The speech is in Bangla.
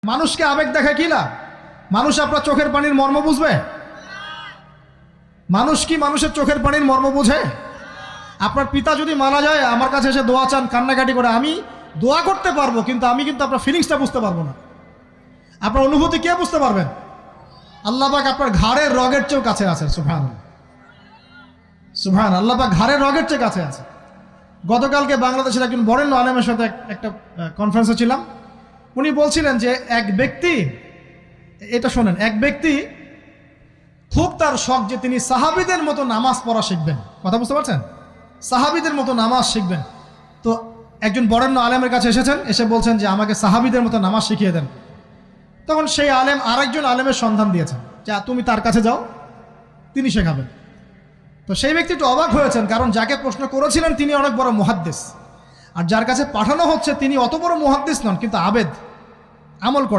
মানুষকে আবেগ দেখা কি লাভ? মানুষ আপনার চোখের পানির মর্ম বুঝবে? মানুষ কি মানুষের চোখের পানির মর্ম বোঝে? আপনার পিতা যদি মারা যায় আমার কাছে এসে দোয়া চান কান্নাকাটি করে, আমি দোয়া করতে পারবো কিন্তু আমি কিন্তু আপনার ফিলিংসটা বুঝতে পারবো না। আপনার অনুভূতি কে বুঝতে পারবেন? আল্লাহ পাক আপনার ঘাড়ের রগের চেয়েও কাছে আছেন। সুবহানাল্লাহ, সুবহানাল্লাহ। আল্লাহ পাক ঘাড়ের রগের চেয়ে কাছে আছে। গতকালকে বাংলাদেশের একজন বরেণ্য আলেমের সাথে একটা কনফারেন্সে ছিলাম। উনি বলছিলেন যে এক ব্যক্তি, এটা শোনেন, এক ব্যক্তি খুব তার শখ যে তিনি সাহাবীদের মতো নামাজ পড়া শিখবেন। কথা বুঝতে পারছেন? সাহাবীদের মতো নামাজ শিখবেন। তো একজন বরেণ্য আলেমের কাছে এসেছেন, এসে বলছেন যে আমাকে সাহাবীদের মতো নামাজ শিখিয়ে দেন। তখন সেই আলেম আরেকজন আলেমের সন্ধান দিয়েছেন, যা তুমি তার কাছে যাও, তিনি শেখাবেন। তো সেই ব্যক্তি একটু অবাক হয়েছেন, কারণ যাকে প্রশ্ন করেছিলেন তিনি অনেক বড় মুহাদ্দিস, আর যার কাছে পাঠানো হচ্ছে তিনি অত বড় মুহাদ্দিস নন, কিন্তু আবেদ, আমল করেন।